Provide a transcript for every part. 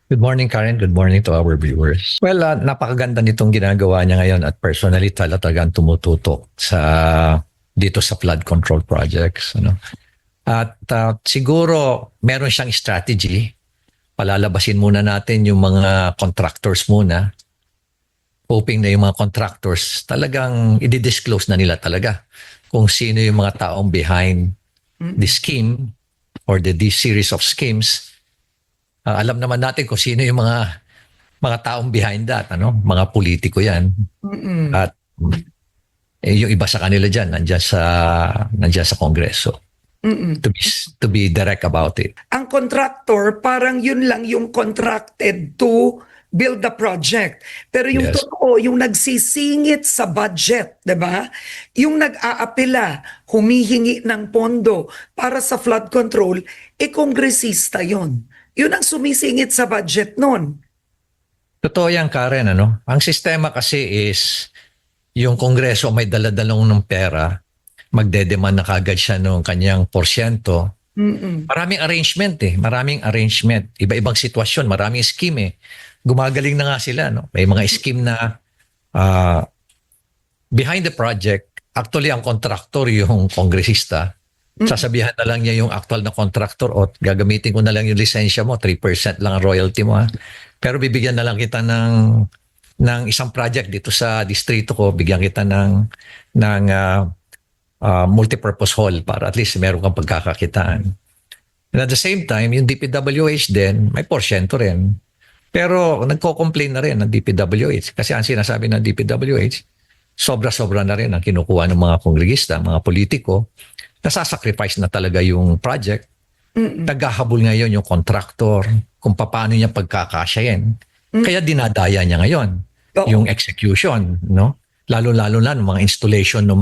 Good morning, Karen. Good morning to our viewers. Well, napakaganda nitong ginagawa niya ngayon at personally talagang tumututok dito sa flood control projects. Ano? At siguro meron siyang strategy. Palalabasin muna natin yung mga contractors muna. Hoping na yung mga contractors talagang i-disclose na nila talaga kung sino yung mga taong behind the scheme or this series of schemes. Alam naman natin kung sino yung mga taong behind that, ano? Mga politiko 'yan. At yung iba sa kanila diyan nandiyan sa Kongreso. To be direct about it. Ang contractor, parang yun lang yung contracted to build the project. Pero yung Yes. totoo, yung nagsisingit sa budget, 'di ba? Yung nag-aapela, humihingi ng pondo para sa flood control, kongresista yun. Yun ang sumisingit sa budget nun. Totoo yan, Karen, ano? Ang sistema kasi is yung Kongreso may dala-dalong ng pera, magdedemand na kagad siya ng kanyang porsyento. Maraming arrangement. Iba-ibang sitwasyon, maraming scheme eh. Gumagaling na nga sila, no? May mga scheme na behind the project, actually ang kontraktor yung kongresista. Sasabihan na lang niya yung actual na contractor o gagamitin ko na lang yung lisensya mo, 3% lang ang royalty mo ha. Pero bibigyan na lang kita ng isang project dito sa distrito ko, bigyan kita ng multipurpose hall para at least meron kang pagkakakitaan. And at the same time, yung DPWH din, may porsyento rin. Pero nagko-complain na rin ng DPWH kasi ang sinasabi ng DPWH, sobra-sobra na rin ang kinukuha ng mga kongregista, mga politiko. Nasasacrifice na talaga yung project. Naghahabol ngayon yung contractor kung paano niya pagkakasyahin. Kaya dinadaya niya ngayon yung execution, no? Lalo-lalo na ng mga installation ng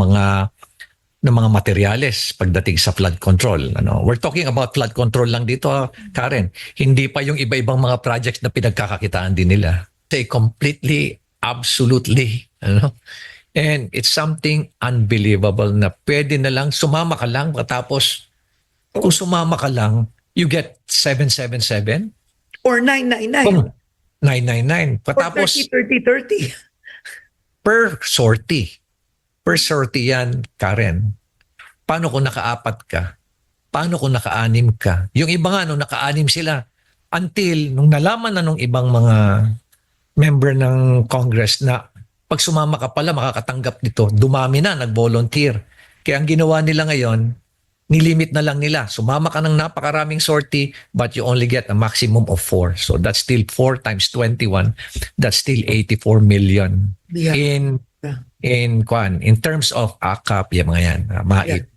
mga materyales pagdating sa flood control. Ano? We're talking about flood control lang dito, Karen. Hindi pa yung iba-ibang mga projects na pinagkakakitaan din nila. Say completely, absolutely, ano? And it's something unbelievable na pwede na lang, sumama ka lang, tapos kung sumama ka lang, you get 777 Or 999. 999. Or Patapos 30-30-30. per sortie. Per sortie yan, Karen. Paano kung nakaapat ka? Paano kung naka-anim ka? Yung iba nga, nung naka-anim sila, until nung nalaman na nung ibang mga member ng Congress na pag sumama ka pala, makakatanggap nito, dumami na, nag-volunteer. Kaya ang ginawa nila ngayon, nilimit na lang nila. Sumama ka ng napakaraming sortie, but you only get a maximum of 4. So that's still 4 times 21. That's still 84 million. Yeah. In terms of AKAP, yung mga yan, MAIP.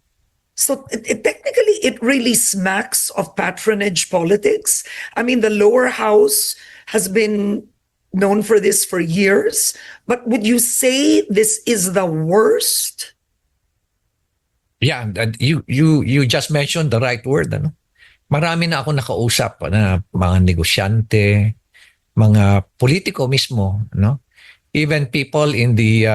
So technically, it really smacks of patronage politics. I mean, the lower house has been known for this for years, but would you say this is the worst? Yeah, and you just mentioned the right word, ano? Marami na ako nakausap na mga negosyante, mga politiko mismo, no? Even people in the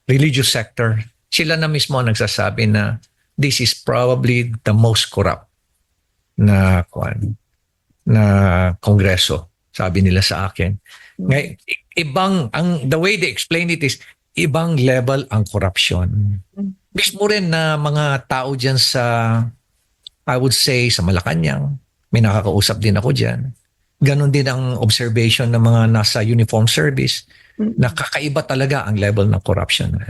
religious sector, sila na mismo nagsasabi na this is probably the most corrupt na kongreso, sabi nila sa akin. Ngay the way they explain it is ibang level ang corruption. Mismo rin na mga tao diyan sa, I would say, sa Malacanang, may nakakausap din ako diyan. Ganon din ang observation ng mga nasa uniform service. Nakakaiba talaga ang level ng corruption.